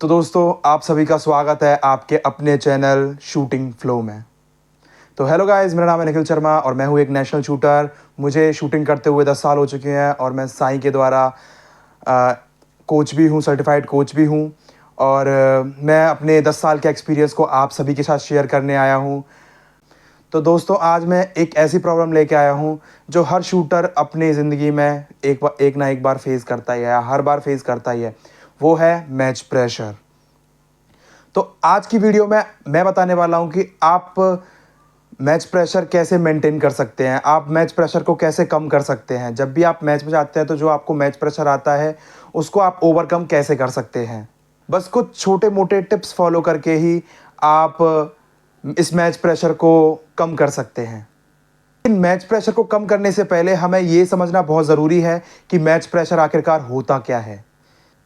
तो दोस्तों आप सभी का स्वागत है आपके अपने चैनल शूटिंग फ्लो में। तो हेलो गाइस, मेरा नाम है निखिल शर्मा और मैं हूँ एक नेशनल शूटर। मुझे शूटिंग करते हुए 10 साल हो चुके हैं और मैं साईं के द्वारा कोच भी हूँ, सर्टिफाइड कोच भी हूँ। और मैं अपने 10 साल के एक्सपीरियंस को आप सभी के साथ शेयर करने आया हूँ। तो दोस्तों आज मैं एक ऐसी प्रॉब्लम लेके आया हूँ जो हर शूटर अपनी ज़िंदगी में एक ना एक बार फेस करता ही है, हर बार फेस करता ही है। वो है मैच प्रेशर। तो आज की वीडियो में मैं बताने वाला हूं कि आप मैच प्रेशर कैसे मेंटेन कर सकते हैं, आप मैच प्रेशर को कैसे कम कर सकते हैं। जब भी आप मैच में जाते हैं तो जो आपको मैच प्रेशर आता है उसको आप ओवरकम कैसे कर सकते हैं। बस कुछ छोटे मोटे टिप्स फॉलो करके ही आप इस मैच प्रेशर को कम कर सकते हैं। इन मैच प्रेशर को कम करने से पहले हमें ये समझना बहुत ज़रूरी है कि मैच प्रेशर आखिरकार होता क्या है।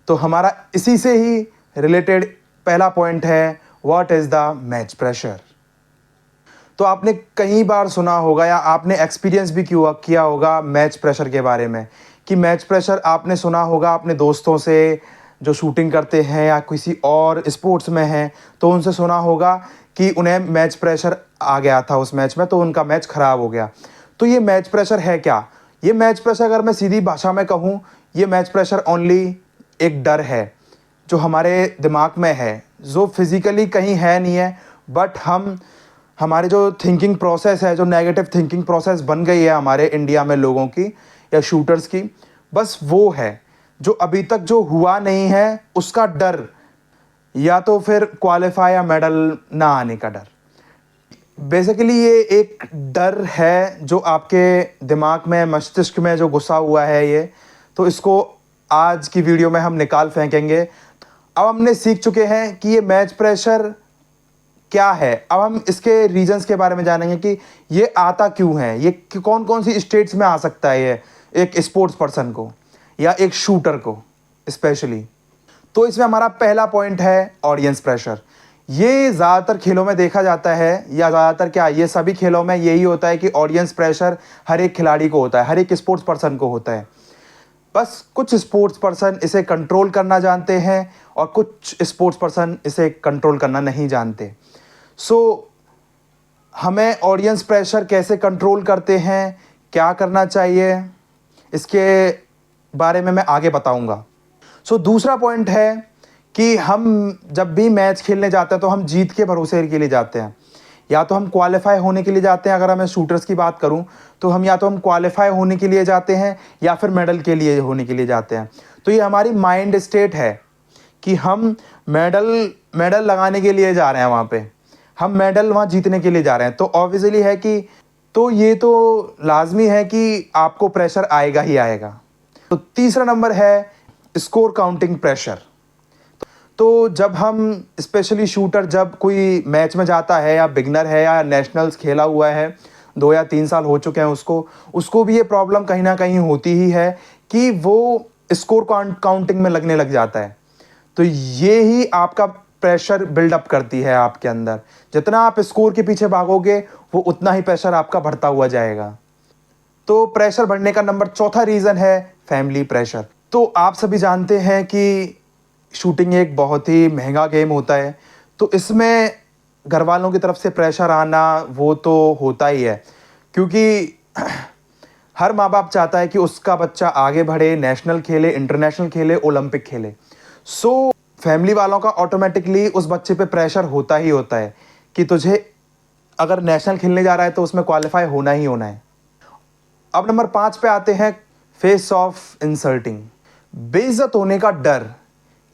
तो हमारा इसी से ही रिलेटेड पहला पॉइंट है, what is the match pressure. तो आपने कई बार सुना होगा या आपने एक्सपीरियंस भी किया होगा मैच प्रेशर के बारे में कि मैच प्रेशर आपने सुना होगा अपने दोस्तों से जो शूटिंग करते हैं या किसी और स्पोर्ट्स में हैं, तो उनसे सुना होगा कि उन्हें मैच प्रेशर आ गया था उस मैच में, तो उनका मैच ख़राब हो गया। तो ये मैच प्रेशर है क्या? ये मैच प्रेशर अगर मैं सीधी भाषा में कहूँ, ये मैच प्रेशर ओनली एक डर है जो हमारे दिमाग में है, जो फिज़िकली कहीं है नहीं है, बट हमारे जो थिंकिंग प्रोसेस है, जो नेगेटिव थिंकिंग प्रोसेस बन गई है हमारे इंडिया में लोगों की या शूटर्स की, बस वो है जो अभी तक जो हुआ नहीं है उसका डर, या तो फिर क्वालिफाई या मेडल ना आने का डर। बेसिकली ये एक डर है जो आपके दिमाग में, मस्तिष्क में जो घुसा हुआ है ये, तो इसको आज की वीडियो में हम निकाल फेंकेंगे। अब हमने सीख चुके हैं कि ये मैच प्रेशर क्या है। अब हम इसके रीजंस के बारे में जानेंगे कि ये आता क्यों है, ये कौन कौन सी स्टेट्स में आ सकता है ये एक स्पोर्ट्स पर्सन को या एक शूटर को स्पेशली। तो इसमें हमारा पहला पॉइंट है ऑडियंस प्रेशर। ये ज़्यादातर खेलों में देखा जाता है, या ज़्यादातर क्या, ये सभी खेलों में यही होता है कि ऑडियंस प्रेशर हर एक खिलाड़ी को होता है, हर एक स्पोर्ट्स पर्सन को होता है। बस कुछ स्पोर्ट्स पर्सन इसे कंट्रोल करना जानते हैं और कुछ स्पोर्ट्स पर्सन इसे कंट्रोल करना नहीं जानते। सो हमें ऑडियंस प्रेशर कैसे कंट्रोल करते हैं, क्या करना चाहिए, इसके बारे में मैं आगे बताऊंगा। दूसरा पॉइंट है कि हम जब भी मैच खेलने जाते हैं तो हम जीत के भरोसे के लिए जाते हैं, या तो हम क्वालिफाई होने के लिए जाते हैं। अगर मैं शूटर्स की बात करूं तो हम या तो हम क्वालिफाई होने के लिए जाते हैं या फिर मेडल के लिए होने के लिए जाते हैं। तो ये हमारी माइंड स्टेट है कि हम मेडल मेडल लगाने के लिए जा रहे हैं वहाँ पे, हम मेडल वहाँ जीतने के लिए जा रहे हैं। तो ऑब्वियसली है कि, तो ये तो लाजमी है कि आपको प्रेशर आएगा ही आएगा। तो तीसरा नंबर है स्कोर काउंटिंग प्रेशर। तो जब हम स्पेशली शूटर जब कोई मैच में जाता है, या बिगनर है या नेशनल्स खेला हुआ है, 2 या 3 साल हो चुके हैं उसको भी ये प्रॉब्लम कहीं ना कहीं होती ही है कि वो स्कोर काउंटिंग में लगने लग जाता है। तो ये ही आपका प्रेशर बिल्डअप करती है आपके अंदर। जितना आप स्कोर के पीछे भागोगे वो उतना ही प्रेशर आपका बढ़ता हुआ जाएगा। तो प्रेशर बढ़ने का नंबर चौथा रीज़न है फैमिली प्रेशर। तो आप सभी जानते हैं कि शूटिंग एक बहुत ही महंगा गेम होता है, तो इसमें घर वालों की तरफ से प्रेशर आना वो तो होता ही है, क्योंकि हर माँ बाप चाहता है कि उसका बच्चा आगे बढ़े, नेशनल खेले, इंटरनेशनल खेले, ओलंपिक खेले। सो फैमिली वालों का ऑटोमेटिकली उस बच्चे पे प्रेशर होता ही होता है कि तुझे अगर नेशनल खेलने जा रहा है तो उसमें क्वालिफाई होना ही होना है। अब नंबर 5 पे आते हैं फेस ऑफ इंसल्टिंग, बेइज्जत होने का डर।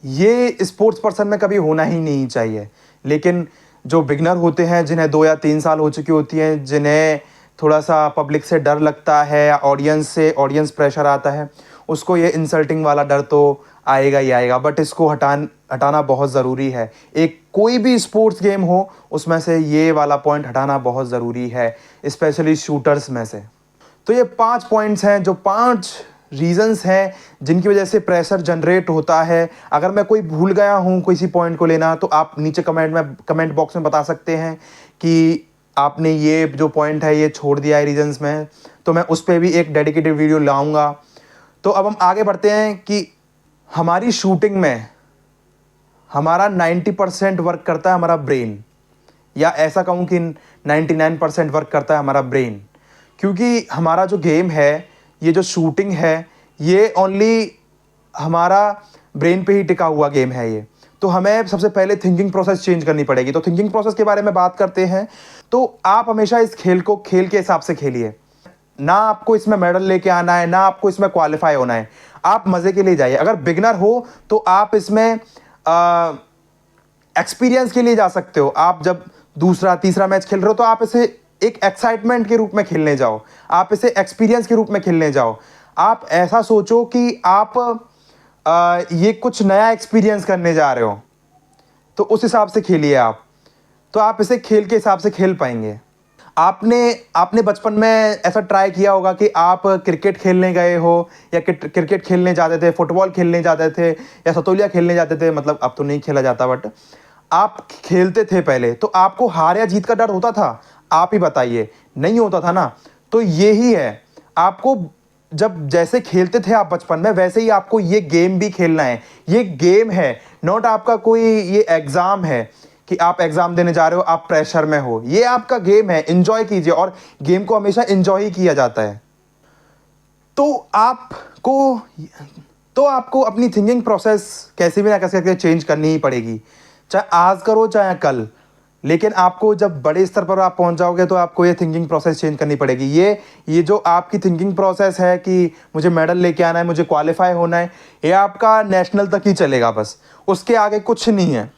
ये स्पोर्ट्स पर्सन में कभी होना ही नहीं चाहिए, लेकिन जो बिगनर होते हैं, जिन्हें 2 या 3 साल हो चुकी होती हैं, जिन्हें थोड़ा सा पब्लिक से डर लगता है या ऑडियंस प्रेशर आता है, उसको ये इंसल्टिंग वाला डर तो आएगा ही आएगा। बट इसको हटाना बहुत ज़रूरी है। एक कोई भी स्पोर्ट्स गेम हो उसमें से ये वाला पॉइंट हटाना बहुत ज़रूरी है, स्पेशली शूटर्स में से। तो ये 5 पॉइंट्स हैं, जो 5 रीजंस हैं जिनकी वजह से प्रेशर जनरेट होता है। अगर मैं कोई भूल गया हूँ किसी पॉइंट को लेना, तो आप नीचे कमेंट बॉक्स में बता सकते हैं कि आपने ये जो पॉइंट है ये छोड़ दिया है रीजंस में, तो मैं उस पर भी एक डेडिकेटेड वीडियो लाऊंगा। तो अब हम आगे बढ़ते हैं कि हमारी शूटिंग में हमारा 90% वर्क करता है हमारा ब्रेन, या ऐसा कहूँ कि 99% वर्क करता है हमारा ब्रेन। क्योंकि हमारा जो गेम है, ये जो शूटिंग है, ये ओनली हमारा ब्रेन पे ही टिका हुआ गेम है ये। तो हमें सबसे पहले थिंकिंग प्रोसेस चेंज करनी पड़ेगी। तो थिंकिंग प्रोसेस के बारे में बात करते हैं। तो आप हमेशा इस खेल को खेल के हिसाब से खेलिए। ना आपको इसमें मेडल लेके आना है, ना आपको इसमें क्वालिफाई होना है। आप मज़े के लिए जाइए। अगर बिगनर हो तो आप इसमें एक्सपीरियंस के लिए जा सकते हो। आप जब दूसरा तीसरा मैच खेल रहे हो तो आप इसे एक एक्साइटमेंट के रूप में खेलने जाओ, आप इसे एक्सपीरियंस के रूप में खेलने जाओ। आप ऐसा सोचो कि आप ये कुछ नया एक्सपीरियंस करने जा रहे हो, तो उस हिसाब से खेलिए आप। तो आप इसे खेल के हिसाब से खेल पाएंगे। आपने आपने बचपन में ऐसा ट्राई किया होगा कि आप क्रिकेट खेलने गए हो, या क्रिकेट खेलने जाते थे, फुटबॉल खेलने जाते थे, या सतोलिया खेलने जाते थे। मतलब अब तो नहीं खेला जाता, बट आप खेलते थे पहले। तो आपको हार या जीत का डर होता था? आप ही बताइए। नहीं होता था ना। तो यही है, आपको जब जैसे खेलते थे आप बचपन में, वैसे ही आपको ये गेम भी खेलना है। ये गेम है, नॉट आपका कोई ये एग्जाम है कि आप एग्जाम देने जा रहे हो, आप प्रेशर में हो। ये आपका गेम है, एंजॉय कीजिए। और गेम को हमेशा एंजॉय ही किया जाता है। तो आपको तो आपको अपनी थिंकिंग प्रोसेस कैसे भी ना कैसे करके चेंज करनी ही पड़ेगी, चाहे आज करो चाहे कल। लेकिन आपको जब बड़े स्तर पर आप पहुंच जाओगे तो आपको ये थिंकिंग प्रोसेस चेंज करनी पड़ेगी। ये जो आपकी थिंकिंग प्रोसेस है कि मुझे मेडल लेके आना है, मुझे क्वालिफाई होना है, ये आपका नेशनल तक ही चलेगा बस। उसके आगे कुछ नहीं है।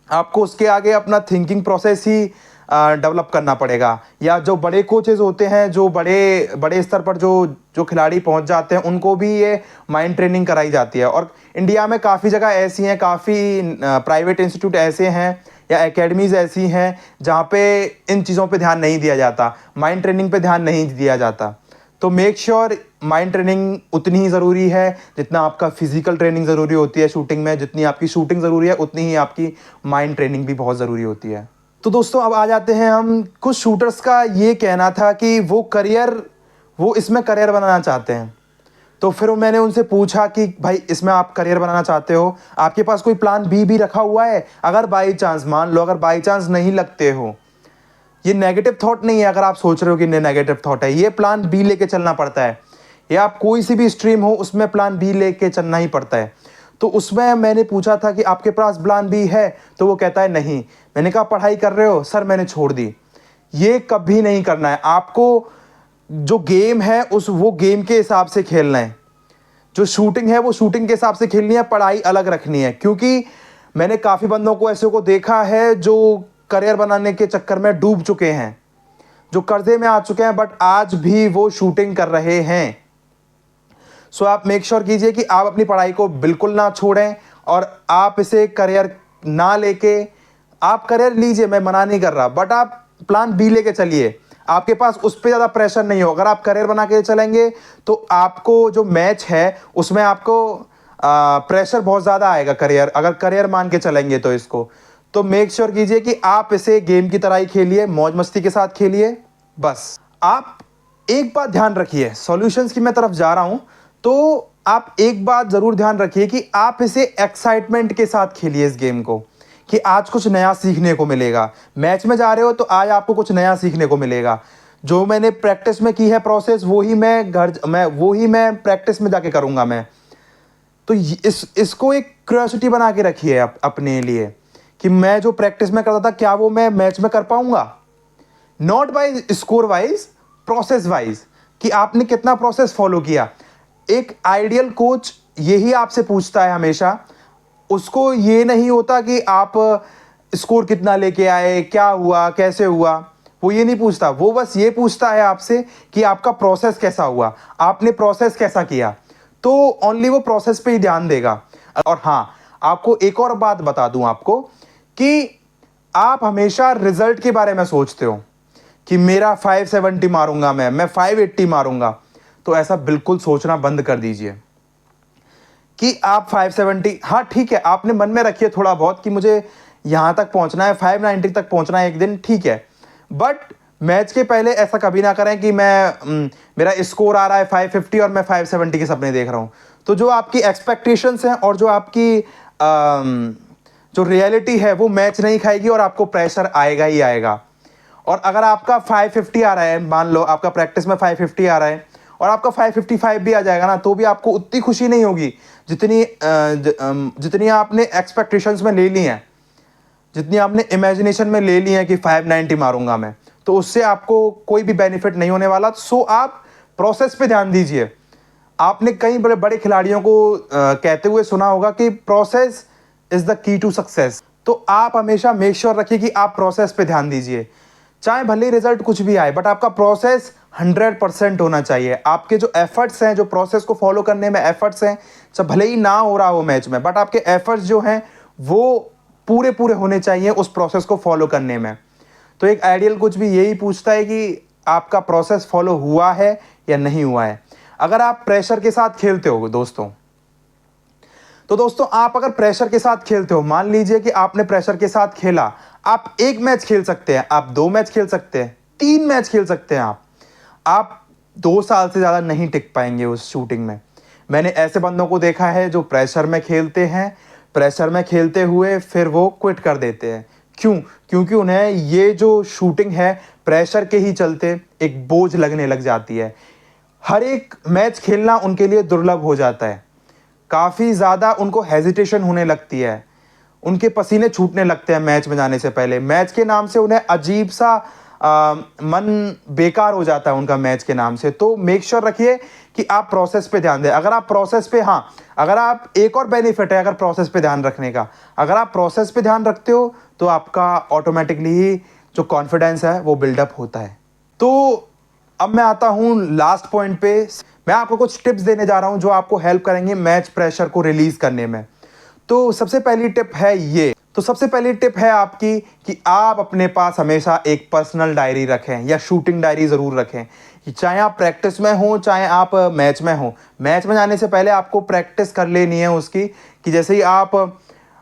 आपको उसके आगे अपना थिंकिंग प्रोसेस ही डेवलप करना पड़ेगा। या जो बड़े कोचेज होते हैं, जो बड़े बड़े स्तर पर जो जो खिलाड़ी पहुंच जाते हैं, उनको भी ये माइंड ट्रेनिंग कराई जाती है। और इंडिया में काफ़ी जगह ऐसी हैं, काफ़ी प्राइवेट इंस्टीट्यूट ऐसे हैं या एकेडमीज़ ऐसी हैं जहाँ पे इन चीज़ों पे ध्यान नहीं दिया जाता, माइंड ट्रेनिंग पे ध्यान नहीं दिया जाता। तो मेक श्योर माइंड ट्रेनिंग उतनी ही ज़रूरी है जितना आपका फिजिकल ट्रेनिंग ज़रूरी होती है शूटिंग में। जितनी आपकी शूटिंग ज़रूरी है, उतनी ही आपकी माइंड ट्रेनिंग भी बहुत ज़रूरी होती है। तो दोस्तों, अब आ जाते हैं हम। कुछ शूटर्स का ये कहना था कि वो इसमें करियर बनाना चाहते हैं। तो फिर मैंने उनसे पूछा कि भाई, इसमें आप करियर बनाना चाहते हो, आपके पास कोई प्लान बी भी रखा हुआ है? अगर बाई चांस, मान लो अगर बाई चांस नहीं लगते हो, ये नेगेटिव थॉट नहीं है। अगर आप सोच रहे हो कि नेगेटिव थॉट है, ये प्लान बी लेके चलना पड़ता है। या आप कोई सी भी स्ट्रीम हो, उसमें प्लान बी लेके चलना ही पड़ता है। तो उसमें मैंने पूछा था कि आपके पास प्लान बी है? तो वो कहता है नहीं। मैंने कहा पढ़ाई कर रहे हो? सर मैंने छोड़ दी। ये कभी नहीं करना है। आपको जो गेम है वो गेम के हिसाब से खेलना है। जो शूटिंग है वो शूटिंग के हिसाब से खेलनी है, पढ़ाई अलग रखनी है। क्योंकि मैंने काफ़ी बंदों को ऐसे को देखा है जो करियर बनाने के चक्कर में डूब चुके हैं, जो कर्जे में आ चुके हैं, बट आज भी वो शूटिंग कर रहे हैं। सो आप मेक श्योर कीजिए कि आप अपनी पढ़ाई को बिल्कुल ना छोड़ें, और आप इसे करियर ना लेके, आप करियर लीजिए, मैं मना नहीं कर रहा, बट आप प्लान बी लेके चलिए। आपके पास उस पर ज़्यादा प्रेशर नहीं हो। अगर आप करियर बना के चलेंगे तो आपको जो मैच है उसमें आपको प्रेशर बहुत ज़्यादा आएगा। अगर करियर मान के चलेंगे तो इसको तो मेक श्योर कीजिए कि आप इसे गेम की तरह ही खेलिए, मौज मस्ती के साथ खेलिए। बस आप एक बात ध्यान रखिए, सॉल्यूशंस की मैं तरफ जा रहा हूं, तो आप एक बात जरूर ध्यान रखिए कि आप इसे एक्साइटमेंट के साथ खेलिए इस गेम को, कि आज कुछ नया सीखने को मिलेगा। मैच में जा रहे हो तो आज आपको कुछ नया सीखने को मिलेगा। जो मैंने प्रैक्टिस में की है प्रोसेस, वही मैं प्रैक्टिस में जाके करूंगा मैं। तो इसको एक क्यूरियोसिटी बना के रखिए अपने लिए, कि मैं जो प्रैक्टिस में करता था, क्या वो मैं मैच में कर पाऊंगा। Not by score wise, process wise, कि आपने कितना प्रोसेस फॉलो किया। एक आइडियल कोच यही आपसे पूछता है हमेशा। उसको ये नहीं होता कि आप स्कोर कितना लेके आए, क्या हुआ, कैसे हुआ, वो ये नहीं पूछता। वो बस ये पूछता है आपसे कि आपका प्रोसेस कैसा हुआ, आपने प्रोसेस कैसा किया। तो ओनली वो प्रोसेस पे ही ध्यान देगा। और हाँ, आपको एक और बात बता दूं आपको, कि आप हमेशा रिजल्ट के बारे में सोचते हो कि मेरा 570 मारूंगा, मैं 580 मारूंगा। तो ऐसा बिल्कुल सोचना बंद कर दीजिए कि आप 570, हाँ ठीक है, आपने मन में रखिए थोड़ा बहुत कि मुझे यहां तक पहुंचना है, 590 तक पहुंचना है एक दिन, ठीक है। बट मैच के पहले ऐसा कभी ना करें कि मेरा स्कोर आ रहा है 550 और मैं 570 के सपने देख रहा हूं। तो जो आपकी एक्सपेक्टेशंस हैं और जो आपकी जो रियलिटी है वो मैच नहीं खाएगी और आपको प्रेशर आएगा ही आएगा। और अगर आपका 550 आ रहा है, मान लो आपका प्रैक्टिस में 550 आ रहा है और आपका 555 भी आ जाएगा ना, तो भी आपको उतनी खुशी नहीं होगी जितनी आपने एक्सपेक्टेशंस में ले ली हैं, जितनी आपने इमेजिनेशन में ले ली है कि 590 मारूंगा मैं, तो उससे आपको कोई भी बेनिफिट नहीं होने वाला। सो आप प्रोसेस पे ध्यान दीजिए। आपने कई बड़े बड़े खिलाड़ियों को कहते हुए सुना होगा कि process is the key to success. तो आप हमेशा मेक श्योर रखिए कि आप प्रोसेस पे ध्यान दीजिए, चाहे भले रिजल्ट कुछ भी आए, बट आपका प्रोसेस 100% होना चाहिए। आपके जो एफर्ट्स हैं, जो प्रोसेस को फॉलो करने में एफर्ट्स हैं, चाहे भले ही ना हो रहा हो मैच में, बट आपके एफर्ट्स जो हैं वो पूरे पूरे होने चाहिए उस प्रोसेस को फॉलो करने में। तो एक आइडियल कुछ भी यही पूछता है कि आपका प्रोसेस फॉलो हुआ है या नहीं हुआ है। अगर आप प्रेशर के साथ खेलते हो दोस्तों, तो दोस्तों आप अगर प्रेशर के साथ खेलते हो, मान लीजिए कि आपने प्रेशर के साथ खेला, आप 1 मैच खेल सकते हैं, आप 2 मैच खेल सकते हैं, 3 मैच खेल सकते हैं, आप 2 साल से ज़्यादा नहीं टिक पाएंगे उस शूटिंग में। मैंने ऐसे बंदों को देखा है जो प्रेशर में खेलते हैं, प्रेशर में खेलते हुए फिर वो क्विट कर देते हैं। क्यों? क्योंकि उन्हें ये जो शूटिंग है प्रेशर के ही चलते एक बोझ लगने लग जाती है। हर एक मैच खेलना उनके लिए दुर्लभ हो जाता है, काफ़ी ज़्यादा उनको हेजिटेशन होने लगती है, उनके पसीने छूटने लगते हैं मैच में जाने से पहले। मैच के नाम से उन्हें अजीब सा मन बेकार हो जाता है उनका मैच के नाम से। तो मेक श्योर रखिए कि आप प्रोसेस पे ध्यान दें। अगर आप प्रोसेस पे, हाँ, अगर आप, एक और बेनिफिट है अगर प्रोसेस पे ध्यान रखने का, अगर आप प्रोसेस पे ध्यान रखते हो तो आपका ऑटोमेटिकली ही जो कॉन्फिडेंस है वो बिल्डअप होता है। तो अब मैं आता हूँ लास्ट पॉइंट पे। मैं आपको कुछ टिप्स देने जा रहा हूँ जो आपको हेल्प करेंगे मैच प्रेशर को रिलीज करने में। तो सबसे पहली टिप है ये, तो सबसे पहली टिप है आपकी कि आप अपने पास हमेशा एक पर्सनल डायरी रखें या शूटिंग डायरी ज़रूर रखें। चाहे आप प्रैक्टिस में हो, चाहे आप मैच में हो, मैच में जाने से पहले आपको प्रैक्टिस कर लेनी है उसकी, कि जैसे ही आप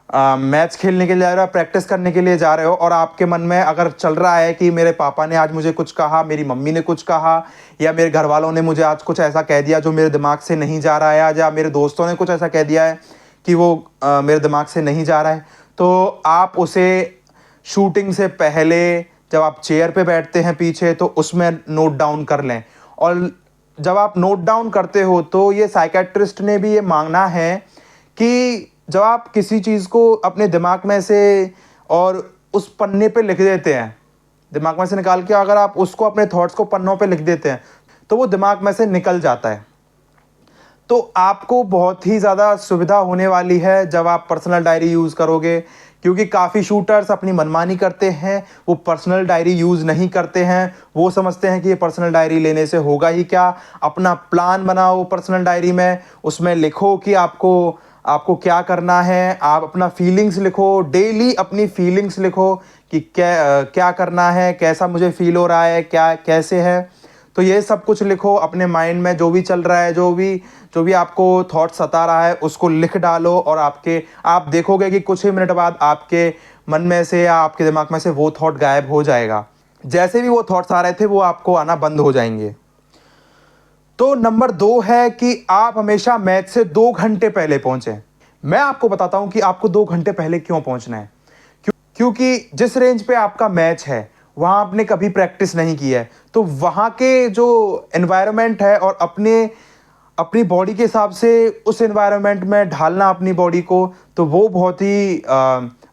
मैच खेलने के लिए जा रहे हो, प्रैक्टिस करने के लिए जा रहे हो और आपके मन में अगर चल रहा है कि मेरे पापा ने आज मुझे कुछ कहा, मेरी मम्मी ने कुछ कहा, या मेरे घर वालों ने मुझे आज कुछ ऐसा कह दिया जो मेरे दिमाग से नहीं जा रहा है, आज या मेरे दोस्तों ने कुछ ऐसा कह दिया है कि वो मेरे दिमाग से नहीं जा रहा है, तो आप उसे शूटिंग से पहले जब आप चेयर पे बैठते हैं पीछे तो उसमें नोट डाउन कर लें। और जब आप नोट डाउन करते हो तो ये साइकेट्रिस्ट ने भी ये मांगना है कि जब आप किसी चीज़ को अपने दिमाग में से और उस पन्ने पे लिख देते हैं, दिमाग में से निकाल के अगर आप उसको, अपने थॉट्स को पन्नों पे लिख देते हैं, तो वो दिमाग में से निकल जाता है। तो आपको बहुत ही ज़्यादा सुविधा होने वाली है जब आप पर्सनल डायरी यूज़ करोगे, क्योंकि काफ़ी शूटर्स अपनी मनमानी करते हैं, वो पर्सनल डायरी यूज़ नहीं करते हैं। वो समझते हैं कि ये पर्सनल डायरी लेने से होगा ही क्या। अपना प्लान बनाओ पर्सनल डायरी में, उसमें लिखो कि आपको क्या करना है। आप अपना फीलिंग्स लिखो, डेली अपनी फीलिंग्स लिखो कि क्या करना है, कैसा मुझे फील हो रहा है, क्या कैसे है। तो ये सब कुछ लिखो, अपने माइंड में जो भी चल रहा है, जो भी आपको थॉट सता रहा है उसको लिख डालो, और आप देखोगे कि कुछ ही मिनट बाद आपके मन में से या आपके दिमाग में से वो थॉट गायब हो जाएगा। जैसे भी वो थॉट्स आ रहे थे वो आपको आना बंद हो जाएंगे। तो नंबर 2 है कि आप हमेशा मैच से 2 घंटे पहले पहुंचे। मैं आपको बताता हूं कि आपको 2 घंटे पहले क्यों पहुंचना है। क्योंकि जिस रेंज पे आपका मैच है वहां आपने कभी प्रैक्टिस नहीं की है, तो वहां के जो एनवायरनमेंट है और अपनी बॉडी के हिसाब से उस एनवायरनमेंट में ढालना अपनी बॉडी को, तो वो बहुत ही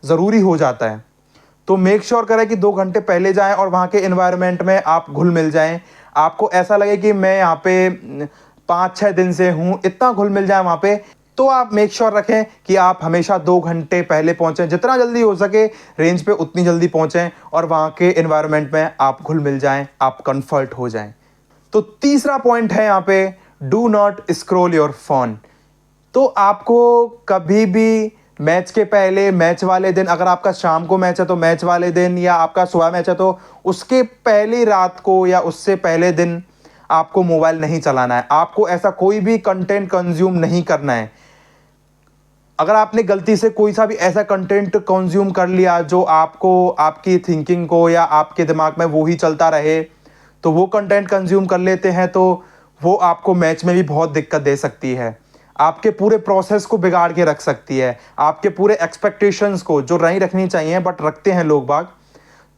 ज़रूरी हो जाता है। तो मेक श्योर करें कि 2 घंटे पहले जाएं और वहाँ के एनवायरनमेंट में आप घुल मिल जाएं। आपको ऐसा लगे कि मैं यहाँ पे 5-6 दिन से हूँ, इतना घुल मिल जाए वहाँ पे। तो आप मेक श्योर रखें कि आप हमेशा 2 घंटे पहले पहुँचें, जितना जल्दी हो सके रेंज पे उतनी जल्दी पहुँचें और वहाँ के एनवायरनमेंट में आप घुल मिल जाएं, आप कंफर्ट हो जाएं। तो तीसरा पॉइंट है यहाँ पे, do not scroll your phone. तो आपको कभी भी मैच के पहले, मैच वाले दिन, अगर आपका शाम को मैच है तो मैच वाले दिन, या आपका सुबह मैच है तो उसके पहली रात को या उससे पहले दिन आपको मोबाइल नहीं चलाना है। आपको ऐसा कोई भी कंटेंट कंज्यूम नहीं करना है। अगर आपने गलती से कोई सा भी ऐसा कंटेंट कंज्यूम कर लिया जो आपको, आपकी थिंकिंग को या आपके दिमाग में वो ही चलता रहे, तो वो कंटेंट कंज्यूम कर लेते हैं तो वो आपको मैच में भी बहुत दिक्कत दे सकती है। आपके पूरे प्रोसेस को बिगाड़ के रख सकती है, आपके पूरे एक्सपेक्टेशंस को जो नहीं रखनी चाहिए बट रखते हैं लोग बाग,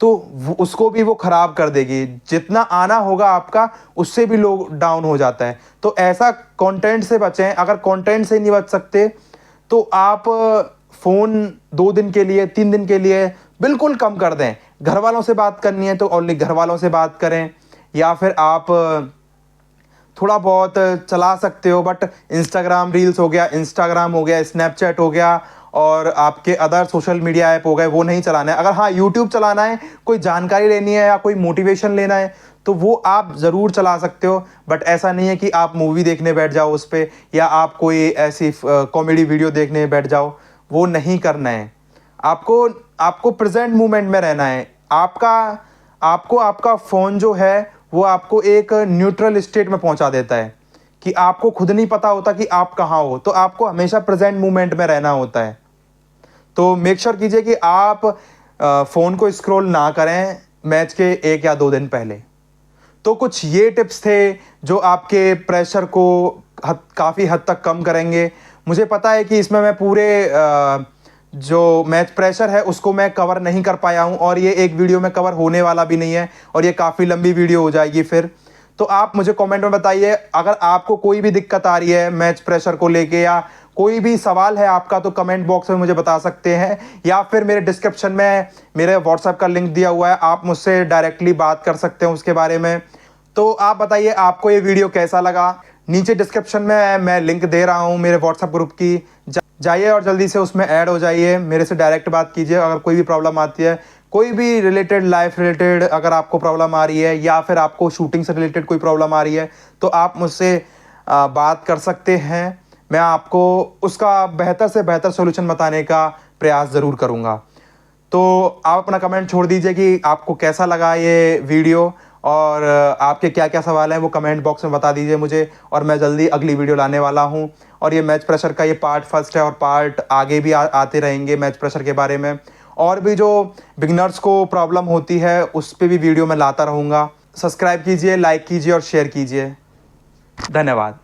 तो उसको भी वो ख़राब कर देगी। जितना आना होगा आपका उससे भी लोग डाउन हो जाता है। तो ऐसा कंटेंट से बचें। अगर कंटेंट से नहीं बच सकते तो आप फ़ोन 2 दिन के लिए 3 दिन के लिए बिल्कुल कम कर दें। घर वालों से बात करनी है तो ओनली घर वालों से बात करें, या फिर आप थोड़ा बहुत चला सकते हो बट इंस्टाग्राम रील्स हो गया, इंस्टाग्राम हो गया, स्नैपचैट हो गया और आपके अदर सोशल मीडिया ऐप हो गए, वो नहीं चलाना है। अगर हाँ यूट्यूब चलाना है, कोई जानकारी लेनी है या कोई मोटिवेशन लेना है तो वो आप ज़रूर चला सकते हो, बट ऐसा नहीं है कि आप मूवी देखने बैठ जाओ उस पर, या आप कोई ऐसी कॉमेडी वीडियो देखने बैठ जाओ। वो नहीं करना है। आपको प्रेजेंट मोमेंट में रहना है। आपका फ़ोन जो है वो आपको एक न्यूट्रल स्टेट में पहुंचा देता है कि आपको खुद नहीं पता होता कि आप कहाँ हो। तो आपको हमेशा प्रेजेंट मोमेंट में रहना होता है। तो मेक श्योर कीजिए कि आप फ़ोन को स्क्रॉल ना करें मैच के 1 या 2 दिन पहले। तो कुछ ये टिप्स थे जो आपके प्रेशर को काफ़ी हद तक कम करेंगे। मुझे पता है कि इसमें मैं पूरे जो मैच प्रेशर है उसको मैं कवर नहीं कर पाया हूं, और ये एक वीडियो में कवर होने वाला भी नहीं है, और ये काफ़ी लंबी वीडियो हो जाएगी फिर। तो आप मुझे कमेंट में बताइए अगर आपको कोई भी दिक्कत आ रही है मैच प्रेशर को लेके, या कोई भी सवाल है आपका, तो कमेंट बॉक्स में मुझे बता सकते हैं, या फिर मेरे डिस्क्रिप्शन में मेरे व्हाट्सएप का लिंक दिया हुआ है, आप मुझसे डायरेक्टली बात कर सकते हैं उसके बारे में। तो आप बताइए आपको ये वीडियो कैसा लगा। नीचे डिस्क्रिप्शन में मैं लिंक दे रहा हूँ मेरे व्हाट्सएप ग्रुप की, जाइए और जल्दी से उसमें ऐड हो जाइए, मेरे से डायरेक्ट बात कीजिए। अगर कोई भी प्रॉब्लम आती है, कोई भी रिलेटेड लाइफ रिलेटेड अगर आपको प्रॉब्लम आ रही है, या फिर आपको शूटिंग से रिलेटेड कोई प्रॉब्लम आ रही है, तो आप मुझसे बात कर सकते हैं। मैं आपको उसका बेहतर से बेहतर सोल्यूशन बताने का प्रयास ज़रूर करूँगा। तो आप अपना कमेंट छोड़ दीजिए कि आपको कैसा लगा ये वीडियो, और आपके क्या क्या सवाल हैं वो कमेंट बॉक्स में बता दीजिए मुझे, और मैं जल्दी अगली वीडियो लाने वाला हूँ। और ये मैच प्रेशर का ये पार्ट फर्स्ट है, और पार्ट आगे भी आते रहेंगे मैच प्रेशर के बारे में। और भी जो बिगनर्स को प्रॉब्लम होती है उस पर भी वीडियो मैं लाता रहूँगा। सब्सक्राइब कीजिए, लाइक कीजिए और शेयर कीजिए। धन्यवाद।